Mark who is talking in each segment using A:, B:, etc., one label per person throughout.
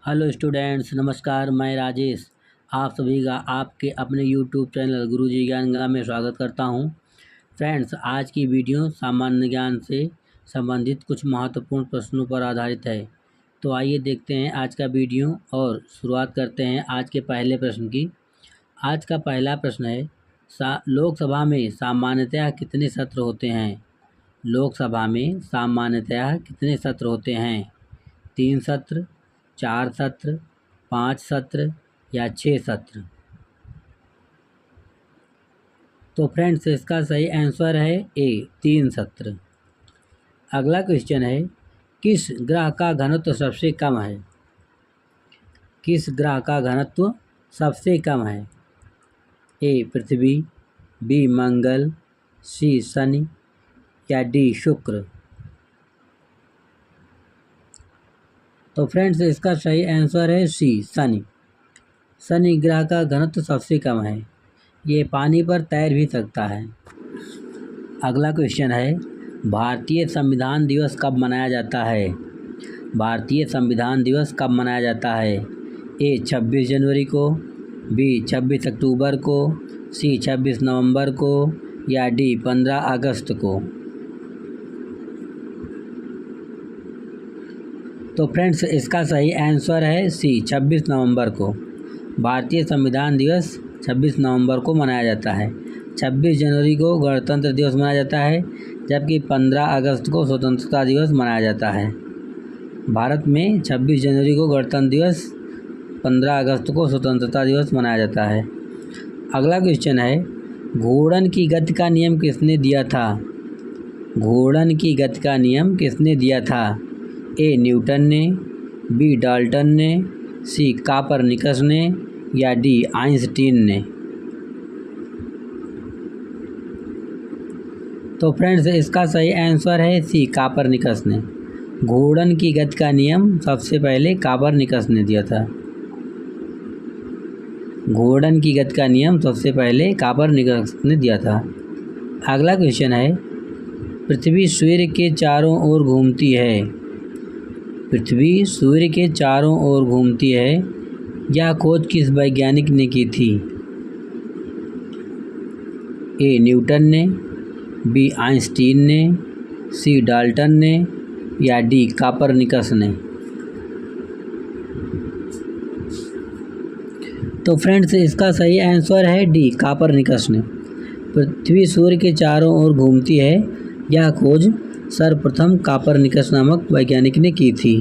A: Hello students, नमस्कार। मैं राजेश आप सभी का आपके अपने यूट्यूब चैनल गुरुजी ज्ञान गंगा में स्वागत करता हूं। फ्रेंड्स, आज की वीडियो सामान्य ज्ञान से संबंधित कुछ महत्वपूर्ण प्रश्नों पर आधारित है। तो आइए देखते हैं आज का वीडियो और शुरुआत करते हैं आज के पहले प्रश्न की। आज का पहला प्रश्न है, लोकसभा में सामान्यतः कितने सत्र होते हैं? लोकसभा में सामान्यतः कितने सत्र होते हैं? 3 सत्र, 4 सत्र, 5 सत्र या 6 सत्र? तो फ्रेंड्स, इसका सही आंसर है ए, 3 सत्र। अगला क्वेश्चन है, किस ग्रह का घनत्व सबसे कम है? किस ग्रह का घनत्व सबसे कम है? ए पृथ्वी, बी मंगल, सी शनि या डी शुक्र? तो फ्रेंड्स, इसका सही आंसर है सी, शनि। शनि ग्रह का घनत्व सबसे कम है। ये पानी पर तैर भी सकता है। अगला क्वेश्चन है, भारतीय संविधान दिवस कब मनाया जाता है? भारतीय संविधान दिवस कब मनाया जाता है? ए 26 जनवरी को, बी 26 अक्टूबर को, सी 26 नवंबर को या डी 15 अगस्त को? तो फ्रेंड्स, इसका सही आंसर है सी, 26 नवंबर को। भारतीय संविधान दिवस 26 नवंबर को मनाया जाता है। 26 जनवरी को गणतंत्र दिवस मनाया जाता है, जबकि 15 अगस्त को स्वतंत्रता दिवस मनाया जाता है। भारत में 26 जनवरी को गणतंत्र दिवस, 15 अगस्त को स्वतंत्रता दिवस मनाया जाता है। अगला क्वेश्चन है, घूर्णन की गति का नियम किसने दिया था? घूर्णन की गति का नियम किसने दिया था? ए न्यूटन ने, बी डाल्टन ने, सी कापरनिकस ने या डी आइंस्टीन ने? तो फ्रेंड्स, इसका सही आंसर है सी, कापरनिकस ने। घूर्णन की गति का नियम सबसे पहले कापरनिकस ने दिया था। घूर्णन की गति का नियम सबसे पहले कापरनिकस ने दिया था। अगला क्वेश्चन है, पृथ्वी सूर्य के चारों ओर घूमती है। पृथ्वी सूर्य के चारों ओर घूमती है, यह खोज किस वैज्ञानिक ने की थी? ए न्यूटन ने, बी आइंस्टीन ने, सी डाल्टन ने या डी कापरनिकस ने? तो फ्रेंड्स, इसका सही आंसर है डी, कापरनिकस ने। पृथ्वी सूर्य के चारों ओर घूमती है, यह खोज सर्वप्रथम कापरनिकस नामक वैज्ञानिक ने की थी।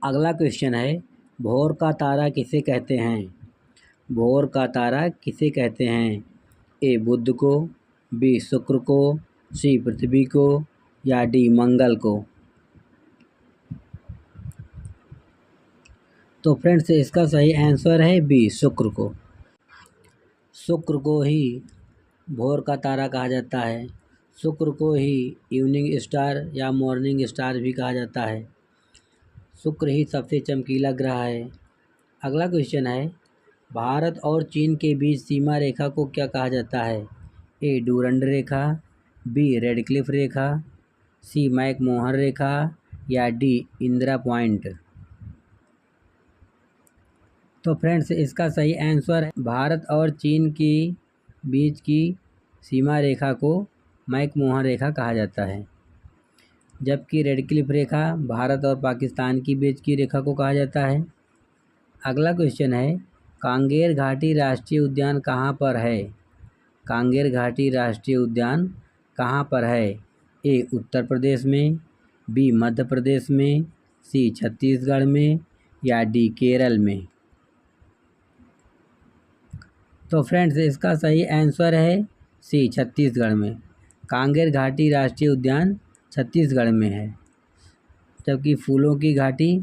A: अगला क्वेश्चन है, भोर का तारा किसे कहते हैं? भोर का तारा किसे कहते हैं? ए बुध को, बी शुक्र को, सी पृथ्वी को या डी मंगल को? तो फ्रेंड्स, इसका सही आंसर है बी, शुक्र को। शुक्र को ही भोर का तारा कहा जाता है। शुक्र को ही इवनिंग स्टार या मॉर्निंग स्टार भी कहा जाता है। शुक्र ही सबसे चमकीला ग्रह है। अगला क्वेश्चन है, भारत और चीन के बीच सीमा रेखा को क्या कहा जाता है? ए डूरंड रेखा, बी रेडक्लिफ रेखा, सी मैकमोहन रेखा या डी इंदिरा पॉइंट? तो फ्रेंड्स, इसका सही आंसर है, भारत और चीन के बीच की सीमा रेखा को मैकमोहन रेखा कहा जाता है, जबकि रेडक्लिफ रेखा भारत और पाकिस्तान की बीच की रेखा को कहा जाता है। अगला क्वेश्चन है, कांगेर घाटी राष्ट्रीय उद्यान कहाँ पर है? कांगेर घाटी राष्ट्रीय उद्यान कहाँ पर है? ए उत्तर प्रदेश में, बी मध्य प्रदेश में, सी छत्तीसगढ़ में या डी केरल में? तो फ्रेंड्स, इसका सही आंसर है सी, छत्तीसगढ़ में। कांगेर घाटी राष्ट्रीय उद्यान छत्तीसगढ़ में है, जबकि फूलों की घाटी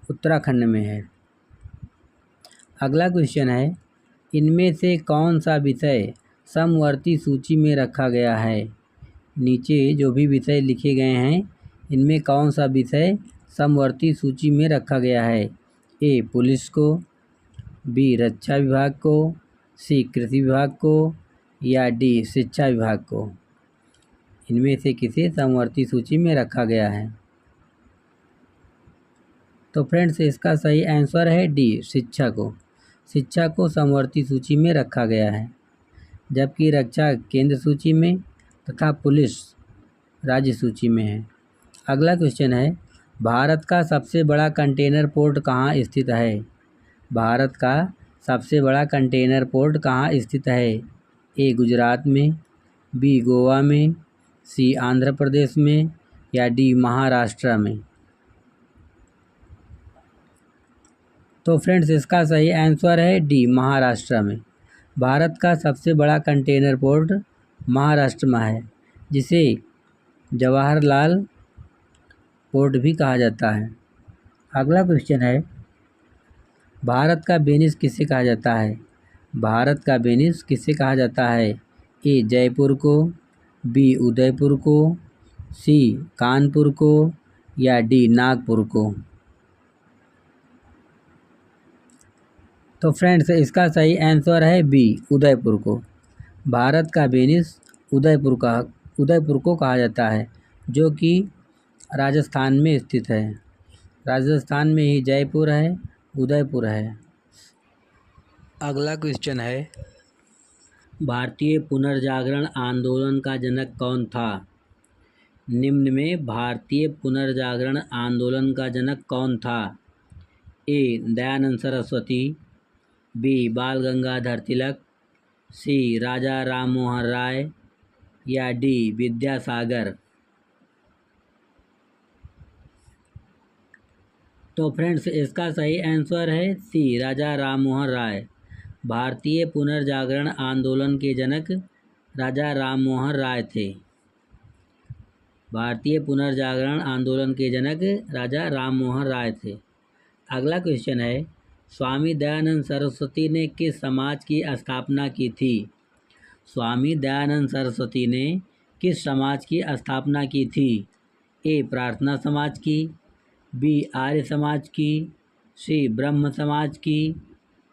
A: उत्तराखंड में है। अगला क्वेश्चन है, इनमें से कौन सा विषय समवर्ती सूची में रखा गया है? नीचे जो भी विषय लिखे गए हैं, इनमें कौन सा विषय समवर्ती सूची में रखा गया है? ए पुलिस को, बी रक्षा विभाग को, सी कृषि विभाग को या डी शिक्षा विभाग को? इनमें से किसे समवर्ती सूची में रखा गया है? तो फ्रेंड्स इसका सही आंसर है डी, शिक्षा को। शिक्षा को समवर्ती सूची में रखा गया है, जबकि रक्षा केंद्र सूची में तथा पुलिस राज्य सूची में है। अगला क्वेश्चन है, भारत का सबसे बड़ा कंटेनर पोर्ट कहाँ स्थित है? भारत का सबसे बड़ा कंटेनर पोर्ट कहाँ स्थित है? ए गुजरात में, बी गोवा में, सी आंध्र प्रदेश में या डी महाराष्ट्र में? तो फ्रेंड्स इसका सही आंसर है डी, महाराष्ट्र में। भारत का सबसे बड़ा कंटेनर पोर्ट महाराष्ट्र में है, जिसे जवाहरलाल पोर्ट भी कहा जाता है। अगला क्वेश्चन है, भारत का वेनिस किसे कहा जाता है? भारत का वेनिस किसे कहा जाता है? ए जयपुर को, बी उदयपुर को, सी कानपुर को या डी नागपुर को? तो फ्रेंड्स इसका सही आंसर है बी, उदयपुर को। भारत का वेनिस उदयपुर को कहा जाता है, जो कि राजस्थान में स्थित है। राजस्थान में ही जयपुर है, उदयपुर है। अगला क्वेश्चन है, भारतीय पुनर्जागरण आंदोलन का जनक कौन था? निम्न में भारतीय पुनर्जागरण आंदोलन का जनक कौन था? ए दयानंद सरस्वती, बी बाल गंगाधर तिलक, सी राजा राम मोहन राय या डी विद्यासागर? तो फ्रेंड्स इसका सही आंसर है सी, राजा राम मोहन राय। भारतीय पुनर्जागरण आंदोलन के जनक राजा राम मोहन राय थे। भारतीय पुनर्जागरण आंदोलन के जनक राजा राम मोहन राय थे। अगला क्वेश्चन है, स्वामी दयानंद सरस्वती ने किस समाज की स्थापना की थी? स्वामी दयानंद सरस्वती ने किस समाज की स्थापना की थी? ए प्रार्थना समाज की, बी आर्य समाज की, सी ब्रह्म समाज की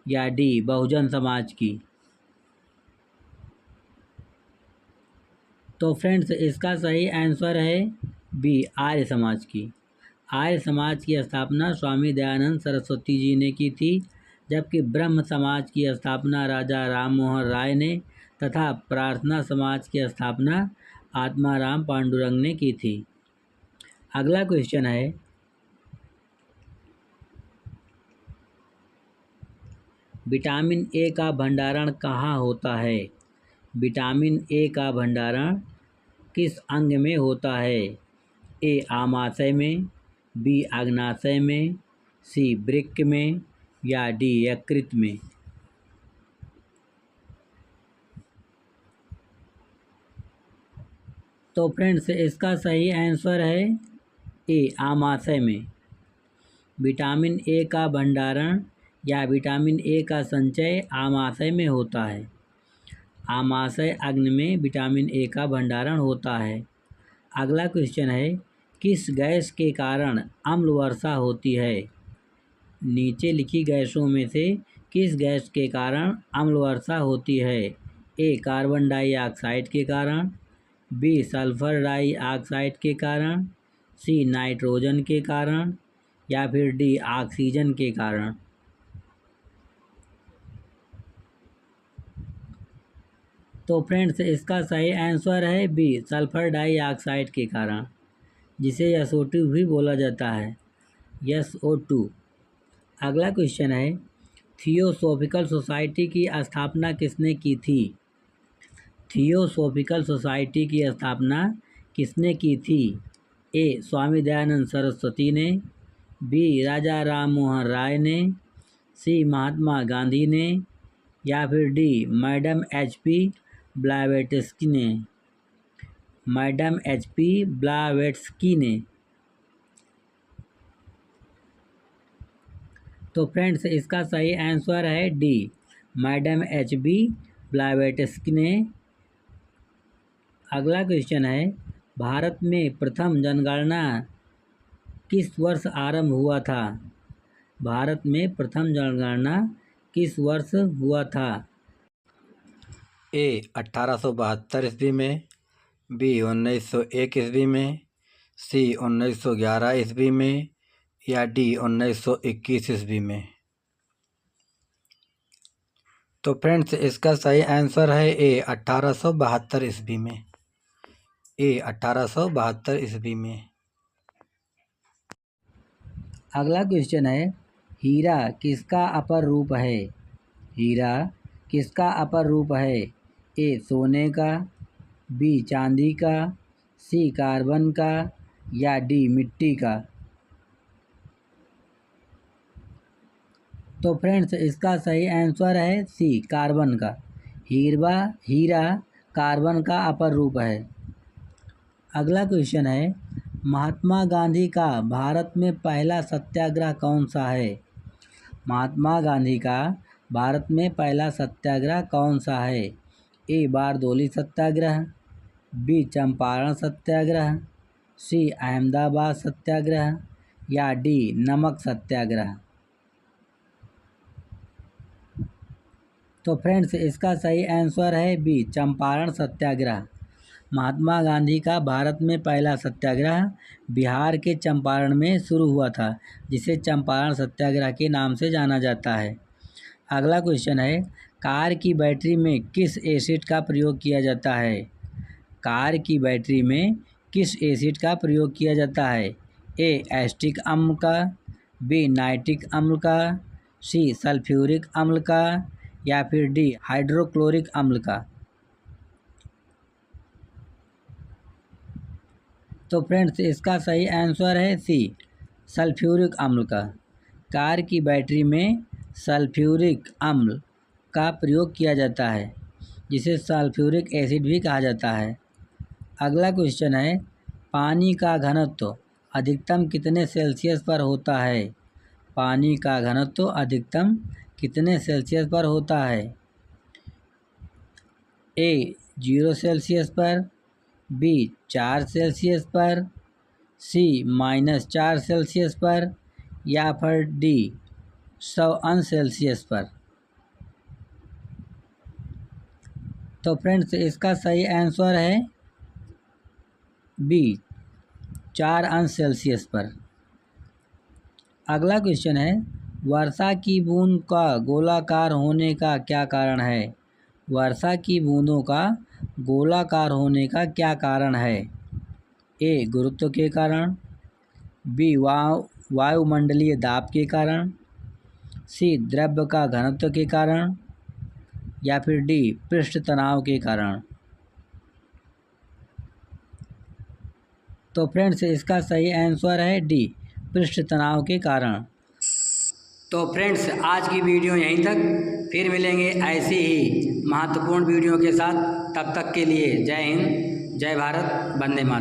A: या डी बहुजन समाज की? तो फ्रेंड्स इसका सही आंसर है बी, आर्य समाज की। आर्य समाज की स्थापना स्वामी दयानंद सरस्वती जी ने की थी, जबकि ब्रह्म समाज की स्थापना राजा राम मोहन राय ने तथा प्रार्थना समाज की स्थापना आत्माराम पांडुरंग ने की थी। अगला क्वेश्चन है, विटामिन ए का भंडारण कहाँ होता है? विटामिन ए का भंडारण किस अंग में होता है? ए आमाशय में, बी अग्नाशय में, सी वृक्क में या डी यकृत में? तो फ्रेंड्स इसका सही आंसर है ए, आमाशय में। विटामिन ए का भंडारण या विटामिन ए का संचय आमाशय में होता है। आमाशय अग्नि में विटामिन ए का भंडारण होता है। अगला क्वेश्चन है, किस गैस के कारण अम्ल वर्षा होती है? नीचे लिखी गैसों में से किस गैस के कारण अम्ल वर्षा होती है? ए कार्बन डाइऑक्साइड के कारण, बी सल्फर डाइऑक्साइड के कारण, सी नाइट्रोजन के कारण या फिर डी ऑक्सीजन के कारण? तो फ्रेंड्स इसका सही आंसर है बी, सल्फर डाइऑक्साइड के कारण, जिसे SO2 भी बोला जाता है, SO2। अगला क्वेश्चन है, थियोसॉफिकल सोसाइटी की स्थापना किसने की थी? थियोसॉफिकल सोसाइटी की स्थापना किसने की थी? ए स्वामी दयानंद सरस्वती ने, बी राजा राम मोहन राय ने, सी महात्मा गांधी ने या फिर डी मैडम HP ब्लावेट्स्की ने? मैडम HP ब्लावेट्स्की ने। तो फ्रेंड्स इसका सही आंसर है डी, मैडम HB ब्लावेट्स्की ने। अगला क्वेश्चन है, भारत में प्रथम जनगणना किस वर्ष आरंभ हुआ था? भारत में प्रथम जनगणना किस वर्ष हुआ था? ए 1872 ईस्वी में, बी 1901 ईस्वी में, सी 1911 ईस्वी में या डी 1921 ईस्वी में? तो फ्रेंड्स इसका सही आंसर है ए 1872 ईस्वी में। ए 1872 ईस्वी में। अगला क्वेश्चन है, हीरा किसका अपर रूप है? हीरा किसका अपर रूप है? ए सोने का, बी चांदी का, सी कार्बन का, या डी मिट्टी का? तो फ्रेंड्स इसका सही आंसर है सी कार्बन का। हीरा कार्बन का अपर रूप है। अगला क्वेश्चन है, महात्मा गांधी का भारत में पहला सत्याग्रह कौन सा है? महात्मा गांधी का भारत में पहला सत्याग्रह कौन सा है? ए बारदोली सत्याग्रह, बी चंपारण सत्याग्रह, सी अहमदाबाद सत्याग्रह, या डी नमक सत्याग्रह? तो फ्रेंड्स इसका सही आंसर है बी चंपारण सत्याग्रह। महात्मा गांधी का भारत में पहला सत्याग्रह बिहार के चंपारण में शुरू हुआ था, जिसे चंपारण सत्याग्रह के नाम से जाना जाता है। अगला क्वेश्चन है, कार की बैटरी में किस एसिड का प्रयोग किया जाता है? कार की बैटरी में किस एसिड का प्रयोग किया जाता है? ए एस्टिक अम्ल का, बी नाइट्रिक अम्ल का, सी सल्फ्यूरिक अम्ल का, या फिर डी हाइड्रोक्लोरिक अम्ल का? तो फ्रेंड्स इसका सही आंसर है सी सल्फ्यूरिक अम्ल का। कार की बैटरी में सल्फ्यूरिक अम्ल का प्रयोग किया जाता है, जिसे सल्फ्यूरिक एसिड भी कहा जाता है। अगला क्वेश्चन है, पानी का घनत्व अधिकतम कितने सेल्सियस पर होता है? पानी का घनत्व अधिकतम कितने सेल्सियस पर होता है? ए 0 सेल्सियस पर, बी 4 सेल्सियस पर, सी -4 सेल्सियस पर, या फिर डी 100 सेल्सियस पर? तो फ्रेंड्स इसका सही आंसर है बी 4 सेल्सियस पर। अगला क्वेश्चन है, वर्षा की बूंद का गोलाकार होने का क्या कारण है? वर्षा की बूंदों का गोलाकार होने का क्या कारण है? ए गुरुत्व के कारण, बी वायुमंडलीय दाब के कारण, सी द्रव्य का घनत्व के कारण, या फिर डी पृष्ठ तनाव के कारण? तो फ्रेंड्स इसका सही आंसर है डी पृष्ठ तनाव के कारण। तो फ्रेंड्स आज की वीडियो यहीं तक, फिर मिलेंगे ऐसी ही महत्वपूर्ण वीडियो के साथ। तब तक के लिए जय हिंद, जय भारत, वंदे मातरम।